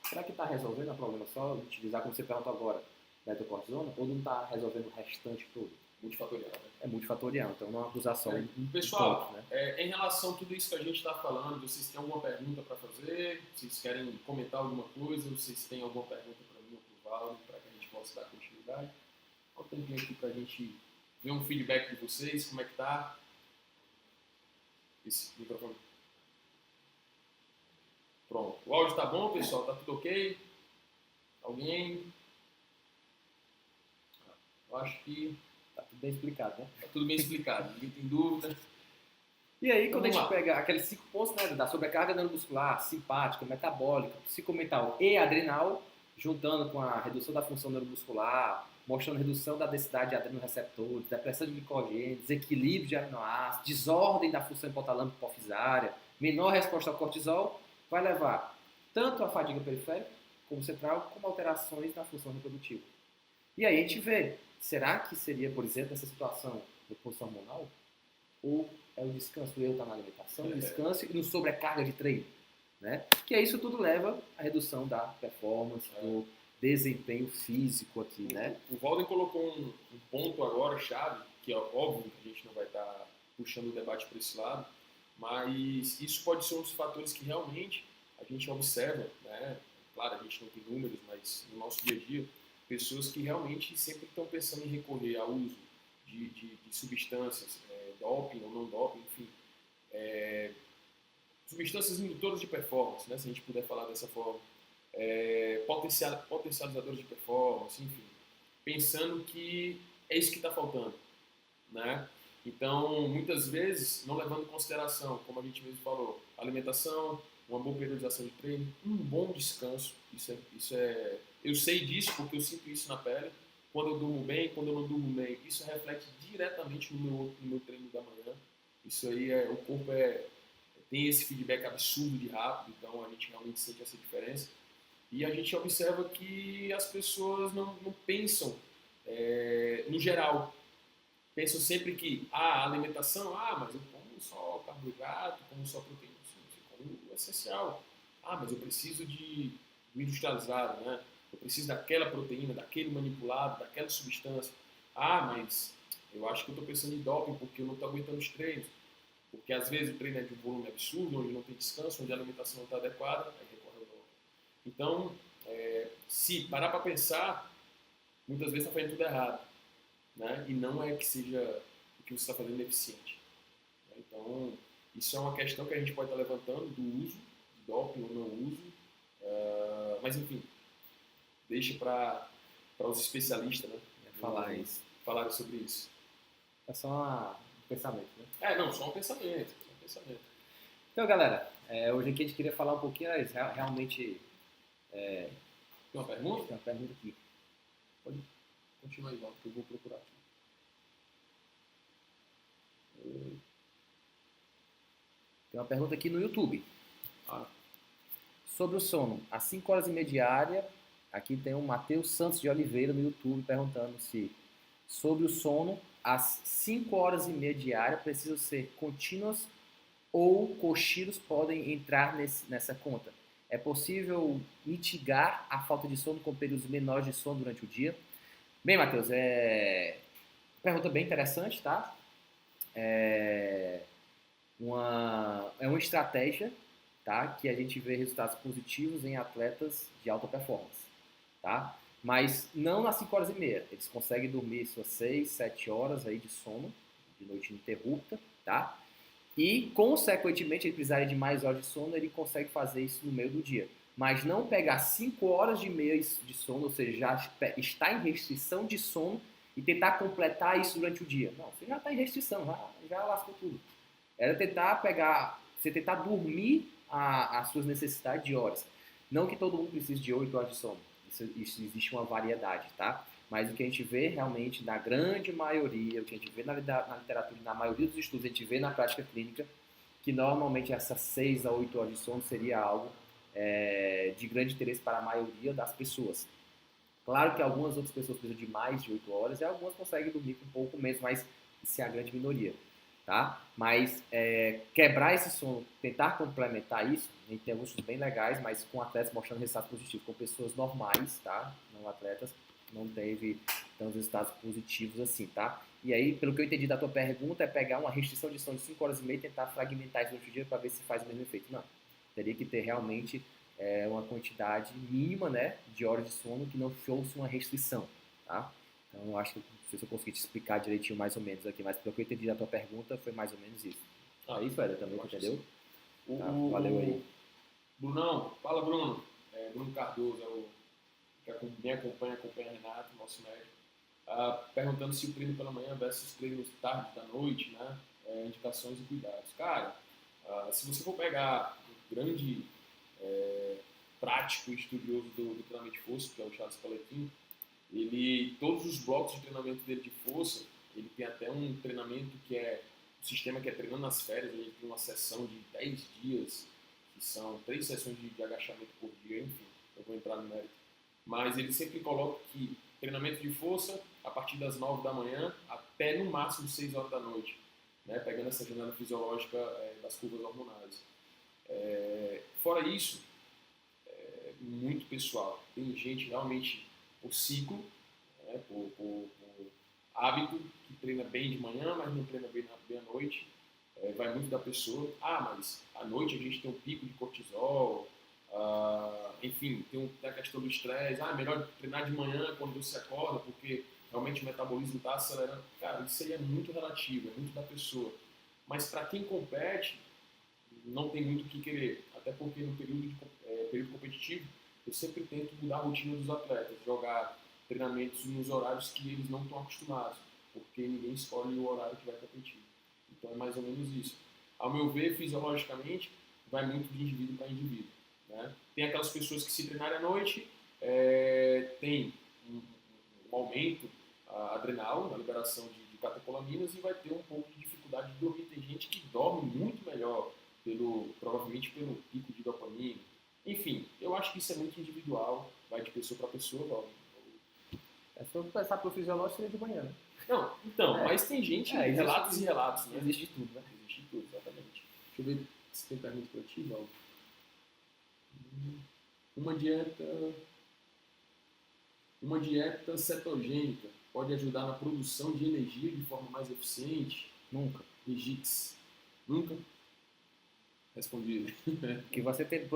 será que está resolvendo o problema só de utilizar, como você perguntou agora, da hidrocortisona? Ou não está resolvendo o restante todo? Multifatorial, né? É multifatorial, então não é uma acusação. Pessoal, ponto, né? Em relação a tudo isso que a gente está falando, vocês têm alguma pergunta para fazer? Vocês querem comentar alguma coisa? Vocês têm alguma pergunta para mim ou para o Valdo, para que a gente possa dar continuidade? Olha o tempinho aqui para a gente ver um feedback de vocês, como é que tá? Esse microfone. Pronto. O áudio tá bom, pessoal? Tá tudo ok? Alguém? Eu acho que tá tudo bem explicado, né? Tá tudo bem explicado, ninguém tem dúvida. E aí, quando a gente pega aqueles 5 pontos, né, da sobrecarga neuromuscular, simpática, metabólica, psicomental e adrenal, juntando com a redução da função neuromuscular, mostrando redução da densidade de adrenoreceptores, depressão de glicogênio, desequilíbrio de aminoácidos, desordem da função hipotalâmica hipofisária, menor resposta ao cortisol, vai levar tanto à fadiga periférica como central, como alterações na função reprodutiva. E aí a gente vê, será que seria, por exemplo, essa situação reposição hormonal? Ou é o descanso? O erro está na alimentação, o descanso e no sobrecarga de treino, né? Que isso tudo leva à redução da performance, do desempenho físico aqui, né? O Walden colocou um ponto agora chave, que é óbvio que a gente não vai estar puxando o debate para esse lado, mas isso pode ser um dos fatores que realmente a gente observa, né? Claro, a gente não tem números, mas no nosso dia a dia, pessoas que realmente sempre estão pensando em recorrer ao uso de substâncias, doping ou não doping, enfim, substâncias indutoras de performance, né? Se a gente puder falar dessa forma, potencializadores de performance, enfim, pensando que é isso que está faltando, né? Então, muitas vezes, não levando em consideração, como a gente mesmo falou, alimentação, uma boa periodização de treino, um bom descanso, eu sei disso porque eu sinto isso na pele, quando eu durmo bem, quando eu não durmo bem, isso reflete diretamente no meu treino da manhã, isso aí o corpo tem esse feedback absurdo de rápido, então a gente realmente sente essa diferença. E a gente observa que as pessoas não pensam, no geral, pensam sempre que a alimentação, mas eu como só carboidrato, como só proteína, eu como o essencial. Mas eu preciso do industrializado, né? Eu preciso daquela proteína, daquele manipulado, daquela substância. Mas eu acho que eu estou pensando em doping porque eu não estou aguentando os treinos. Porque às vezes o treino é de um volume absurdo, onde não tem descanso, onde a alimentação não está adequada, aí recorre ao doping. Então, se parar para pensar, muitas vezes está fazendo tudo errado, né? E não é que seja o que você está fazendo eficiente. Então, isso é uma questão que a gente pode estar levantando do uso de doping ou não uso, mas enfim, deixa para os especialistas, né? Falarem sobre isso. É só um pensamento, né? Não, só um pensamento. Então, galera, hoje aqui a gente queria falar um pouquinho, realmente... Tem uma pergunta? Tem uma pergunta aqui. Pode continuar aí, Walter, que eu vou procurar aqui. Tem uma pergunta aqui no YouTube. Sobre o sono, às 5 horas e meia diária, aqui tem o Matheus Santos de Oliveira no YouTube perguntando se sobre o sono, às 5 horas e meia diária precisam ser contínuas ou cochilos podem entrar nessa conta. É possível mitigar a falta de sono com períodos menores de sono durante o dia? Bem, Matheus, pergunta bem interessante, tá? É uma estratégia, tá? Que a gente vê resultados positivos em atletas de alta performance, tá? Mas não nas 5 horas e meia. Eles conseguem dormir suas 6, 7 horas aí de sono, de noite ininterrupta, tá? E, consequentemente, ele precisaria de mais horas de sono, ele consegue fazer isso no meio do dia. Mas não pegar 5 horas e meia de sono, ou seja, já está em restrição de sono e tentar completar isso durante o dia. Não, você já está em restrição, já lascou tudo. Era você tentar dormir as suas necessidades de horas. Não que todo mundo precise de 8 horas de sono. Isso existe uma variedade, tá? Mas o que a gente vê realmente, na grande maioria, o que a gente vê na literatura, na maioria dos estudos, a gente vê na prática clínica, que normalmente essas 6 a 8 horas de sono seria algo de grande interesse para a maioria das pessoas. Claro que algumas outras pessoas precisam de mais de 8 horas e algumas conseguem dormir com um pouco menos, mas isso é a grande minoria. Tá? Mas quebrar esse sono, tentar complementar isso, a gente tem alguns estudos bem legais, mas com atletas mostrando resultados positivos, com pessoas normais, tá? Não atletas, não teve tantos resultados positivos assim, tá? E aí, pelo que eu entendi da tua pergunta, é pegar uma restrição de sono de 5 horas e meia e tentar fragmentar isso durante o dia para ver se faz o mesmo efeito. Não, teria que ter realmente uma quantidade mínima, né, de horas de sono que não fosse uma restrição, tá? Então, eu acho que não sei se eu consegui te explicar direitinho mais ou menos aqui, mas pelo que eu entendi da tua pergunta, foi mais ou menos isso. É isso, Éder, também, entendeu? Tá, valeu aí. Brunão, fala Bruno. Bruno Cardoso, que me acompanha Renato, nosso médico. Perguntando se o treino pela manhã versus treinos tarde da noite, né? Indicações e cuidados. Cara, se você for pegar um grande prático e estudioso do treinamento de força, que é o Charles Poliquin, todos os blocos de treinamento dele de força, ele tem até um treinamento um sistema que é treinando nas férias, ele tem uma sessão de 10 dias, que são 3 sessões de agachamento por dia, enfim. eu vou entrar no mérito. Mas ele sempre coloca que treinamento de força a partir das 9 da manhã até no máximo 6 horas da noite, né? Pegando essa janela fisiológica das curvas hormonais. Fora isso, muito pessoal. Tem gente realmente por ciclo, né? por hábito, que treina bem de manhã, mas não treina bem à noite. Vai muito da pessoa. Mas à noite a gente tem um pico de cortisol, enfim, tem a questão do estresse. Melhor treinar de manhã quando você acorda, porque realmente o metabolismo está acelerando. Cara, isso aí é muito relativo, é muito da pessoa. Mas para quem compete, não tem muito o que querer. Até porque no período competitivo, eu sempre tento mudar a rotina dos atletas, jogar treinamentos nos horários que eles não estão acostumados, porque ninguém escolhe o horário que vai competir. Então é mais ou menos isso. Ao meu ver, fisiologicamente, vai muito de indivíduo para indivíduo. Né? Tem aquelas pessoas que se treinarem à noite, tem um aumento adrenal, na liberação de catecolaminas, e vai ter um pouco de dificuldade de dormir. Tem gente que dorme muito melhor, provavelmente pelo pico de dopamina. Enfim, eu acho que isso é muito individual, vai de pessoa para pessoa. Se eu pensar pro fisiológico, seria de manhã, né? Não, então, mas tem gente, relatos e relatos, né? Existe de tudo, né? Existe de tudo, exatamente. Deixa eu ver se tem pergunta para ti, Val. Uma dieta cetogênica pode ajudar na produção de energia de forma mais eficiente? Nunca. Rigix. Nunca? Respondi. Que você ter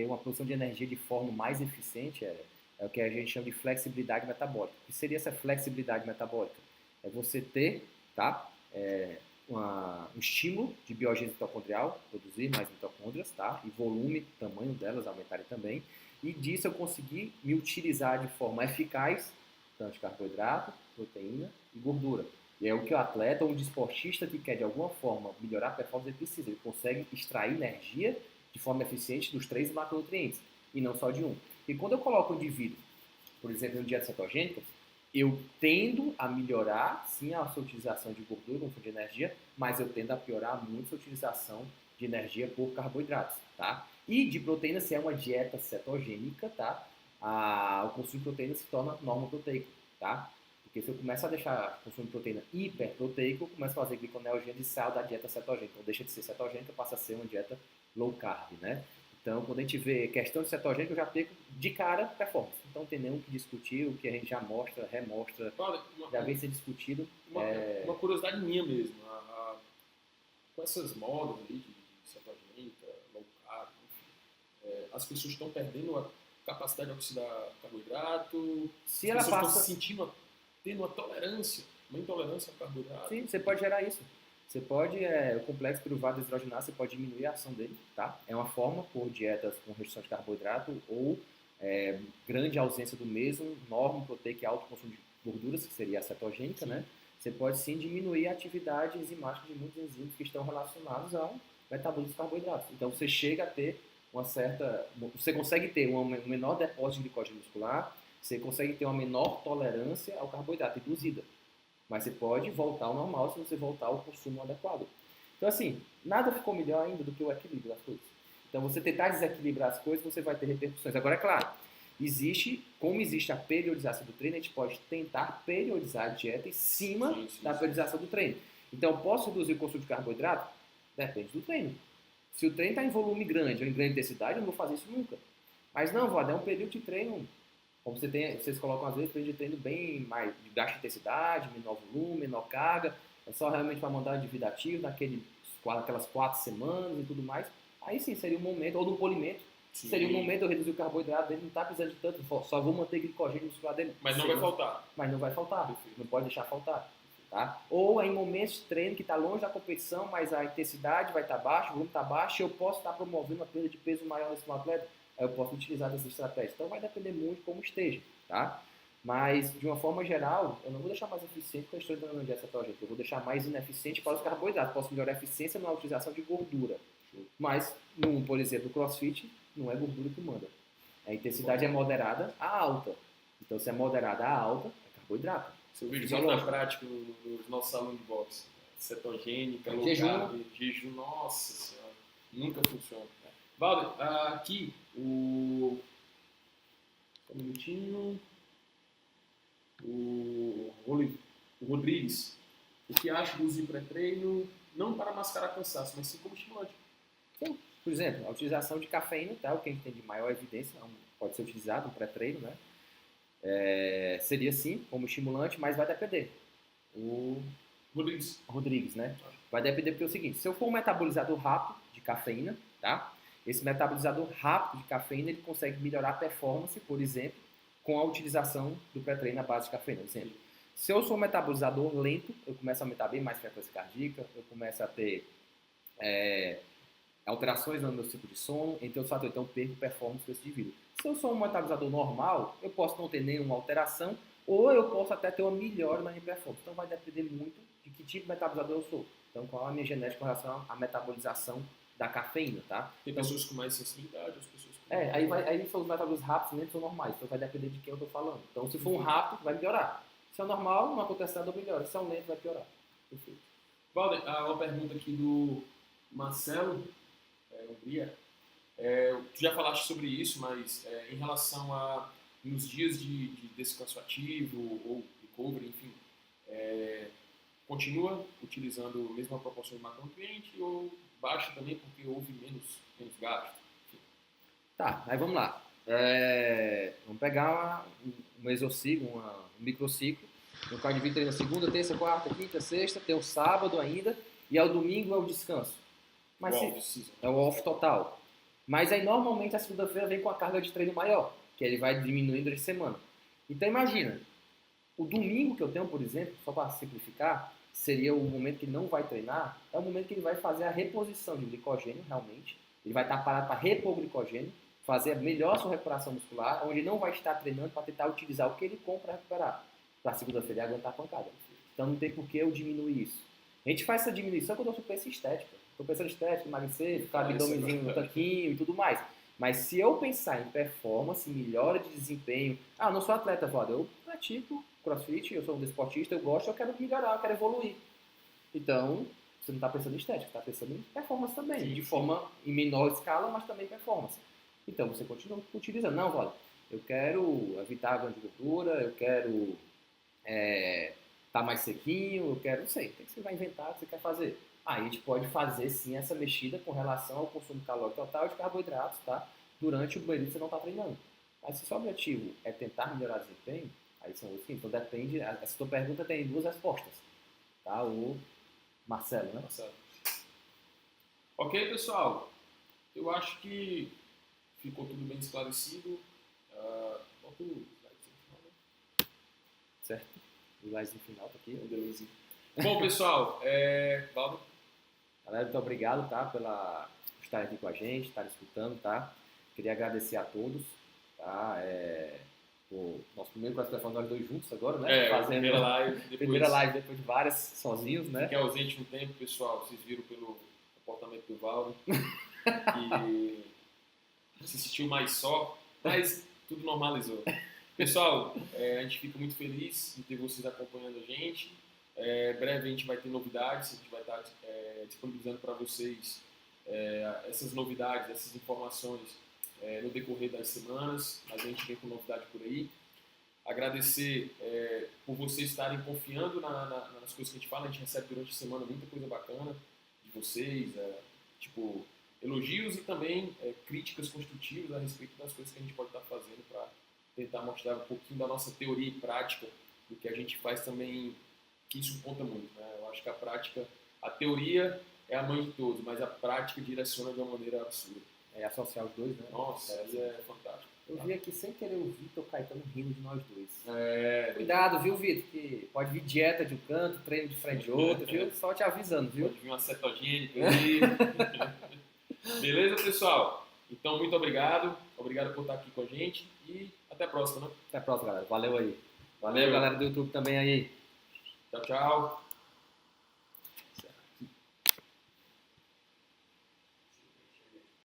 uma produção de energia de forma mais eficiente é o que a gente chama de flexibilidade metabólica. O que seria essa flexibilidade metabólica? É você ter, tá? Um estímulo de biogênese mitocondrial, produzir mais mitocôndrias, tá? E volume, tamanho delas aumentarem também. E disso eu conseguir me utilizar de forma eficaz, tanto de carboidrato, proteína e gordura. E é o que o atleta ou um desportista que quer de alguma forma melhorar a performance, ele precisa. Ele consegue extrair energia de forma eficiente dos 3 macronutrientes e não só de um. E quando eu coloco o indivíduo, por exemplo, em dieta cetogênica, eu tendo a melhorar, sim, a sua utilização de gordura como fonte de energia, mas eu tendo a piorar muito a utilização de energia por carboidratos, tá? E de proteína, se é uma dieta cetogênica, tá? O consumo de proteína se torna normoproteico, tá? Porque se eu começar a deixar o consumo de proteína hiperproteico, eu começo a fazer gliconeogênese e saio da dieta cetogênica. Então deixa de ser cetogênica, passa a ser uma dieta low carb, né? Então, quando a gente vê questão de cetogênica, eu já pego de cara performance. Então, não tem nem o que discutir, o que a gente já mostra, remostra, já vem ser discutido. Uma curiosidade minha mesmo, com essas modas aí de cetogênica, low carb, as pessoas estão perdendo a capacidade de oxidar carboidrato, se as ela pessoas estão se sentindo, tendo uma intolerância ao carboidrato. Sim, você pode gerar isso. Você pode, o complexo piruvado deshidrogenase, você pode diminuir a ação dele, tá? É uma forma por dietas com restrição de carboidrato ou grande ausência do mesmo, normoproteico e alto consumo de gorduras, que seria a cetogênica, sim, né? Você pode sim diminuir a atividade enzimática de muitos enzimas que estão relacionados ao metabolismo de carboidratos. Então você chega a ter você consegue ter um menor depósito de glicogênio muscular, você consegue ter uma menor tolerância ao carboidrato induzida. Mas você pode voltar ao normal se você voltar ao consumo adequado. Então, assim, nada ficou melhor ainda do que o equilíbrio das coisas. Então, você tentar desequilibrar as coisas, você vai ter repercussões. Agora, é claro, como existe a periodização do treino, a gente pode tentar periodizar a dieta em cima da periodização do treino. Então, eu posso reduzir o consumo de carboidrato? Depende do treino. Se o treino está em volume grande ou em grande intensidade, eu não vou fazer isso nunca. Mas não, Vlad, é um período de treino. Como vocês colocam às vezes, período de treino bem mais de baixa intensidade, menor volume, menor carga, é só realmente para mandar um indivíduo ativo, aquelas 4 semanas e tudo mais. Aí sim, seria um momento, ou no polimento, sim, seria um momento eu reduzir o carboidrato dele, não está precisando de tanto, só vou manter glicogênio muscular dele. Mas não vai faltar. Mas não vai faltar, perfeito, não pode deixar faltar. Tá? Ou em momentos de treino que está longe da competição, mas a intensidade vai estar baixa, o volume está baixo, e eu posso estar promovendo uma perda de peso maior nesse atleta, aí eu posso utilizar dessa estratégia. Então vai depender muito de como esteja, tá? Mas, de uma forma geral, eu não vou deixar mais eficiente com a história da dieta cetogênica, eu vou deixar mais ineficiente para os carboidratos. Posso melhorar a eficiência na utilização de gordura. Mas, por exemplo, o CrossFit não é gordura que manda. A intensidade é moderada a alta. Então, se é moderada a alta, é carboidrato. Eu vejo isso na prática nos nossos alunos de boxe. Cetogênica, low carb, jejum, nossa senhora, nunca funciona. Valder, aqui Um minutinho. O Rodrigues. O que acha do uso de pré-treino não para mascarar cansaço, mas sim como estimulante? Então, por exemplo, a utilização de cafeína, tá? O que a gente tem de maior evidência, pode ser utilizado no pré-treino, né? Seria sim como estimulante, mas vai depender. O Rodrigues, né? Vai depender porque é o seguinte, se eu for um metabolizador rápido de cafeína, tá? Esse metabolizador rápido de cafeína, ele consegue melhorar a performance, por exemplo, com a utilização do pré-treino à base de cafeína. Por exemplo, se eu sou um metabolizador lento, eu começo a aumentar bem mais frequência cardíaca, eu começo a ter alterações no meu ciclo de sono, entre outros fatores, então eu perco performance com esse indivíduo. Se eu sou um metabolizador normal, eu posso não ter nenhuma alteração, ou eu posso até ter uma melhora na minha performance. Então vai depender muito de que tipo de metabolizador eu sou. Então qual é a minha genética com relação à metabolização da cafeína, tá? Tem então, pessoas com mais sensibilidade, as pessoas com aí são os metabolismos rápidos, nem são normais, então vai depender de quem eu estou falando. Então se for um rápido, vai melhorar. Se é normal, não acontece nada, melhora. Se é um lento, vai piorar. Perfeito. Valder, uma pergunta aqui do Marcelo Hungria. Tu já falaste sobre isso, mas em relação a nos dias de descanso ativo ou recovery, enfim, continua utilizando a mesma proporção de macronutriente ou baixa também porque houve menos gasto? Enfim. Tá, aí vamos lá. Vamos pegar um mesociclo, um microciclo, no qual divide na segunda, terça, quarta, quinta, sexta, tem o sábado ainda, e ao domingo é o descanso. Mas é o off total. Mas aí normalmente a segunda-feira vem com a carga de treino maior, que ele vai diminuindo de semana. Então imagina, o domingo que eu tenho, por exemplo, só para simplificar, seria o momento que ele não vai treinar, é o momento que ele vai fazer a reposição de glicogênio, realmente. Ele vai estar parado para repor glicogênio, fazer melhor a sua recuperação muscular, onde ele não vai estar treinando para tentar utilizar o que ele compra para recuperar. Para segunda-feira ele aguentar a pancada. Então não tem por que eu diminuir isso. A gente faz essa diminuição quando eu sou pensa em estética. Estou pensando em estética, emagrecer, ficar abdômenzinho no tanquinho e tudo mais. Mas se eu pensar em performance, melhora de desempenho... eu não sou atleta, Vlad, eu pratico crossfit, eu sou um desportista, eu gosto, eu quero melhorar, eu quero evoluir. Então, você não está pensando em estética, está pensando em performance também. Sim, de forma em menor escala, mas também performance. Então, você continua utilizando. Não, Vlad, eu quero evitar a grande gordura, eu quero tá mais sequinho, eu quero, não sei, o que você vai inventar, o que você quer fazer. Aí a gente pode fazer sim essa mexida com relação ao consumo calórico total de carboidratos, tá? Durante o período que você não está treinando. Mas se o seu objetivo é tentar melhorar o desempenho, aí são outros. Então depende, essa tua pergunta tem duas respostas, tá? O Marcelo, né? Marcelo. Ok, pessoal. Eu acho que ficou tudo bem esclarecido. Bota o slidezinho final, né? Certo. O slidezinho final tá aqui. Beleza. Bom, pessoal, Valdo. Galera, muito obrigado, tá? Pela estar aqui com a gente, estar escutando, tá? Queria agradecer a todos, tá? O nosso primeiro participante nós dois juntos agora, né? Fazendo primeira live depois de várias sozinhos, né? Fiquei ausente um tempo, pessoal. Vocês viram pelo comportamento do Valdo que se sentiu mais só, mas tudo normalizou. Pessoal, a gente fica muito feliz de ter vocês acompanhando a gente. Breve a gente vai ter novidades, a gente vai estar disponibilizando para vocês essas novidades, essas informações no decorrer das semanas, mas a gente vem com novidade por aí. Agradecer por vocês estarem confiando nas coisas que a gente fala, a gente recebe durante a semana muita coisa bacana de vocês, elogios e também críticas construtivas a respeito das coisas que a gente pode estar fazendo para tentar mostrar um pouquinho da nossa teoria e prática do que a gente faz também, que isso conta muito, né? Eu acho que a teoria é a mãe de todos, mas a prática direciona de uma maneira absurda. Associar os dois, né? Nossa, isso é fantástico. Eu vi aqui sem querer o Vitor Caetano rindo de nós dois. Cuidado, viu, Vitor? Que pode vir dieta de um canto, treino de frente de outro, viu? Só te avisando, viu? Pode vir uma cetogênica aí. Beleza, pessoal? Então, muito obrigado. Obrigado por estar aqui com a gente e até a próxima, né? Até a próxima, galera. Valeu aí. Valeu, galera do YouTube também aí. Tchau, tchau.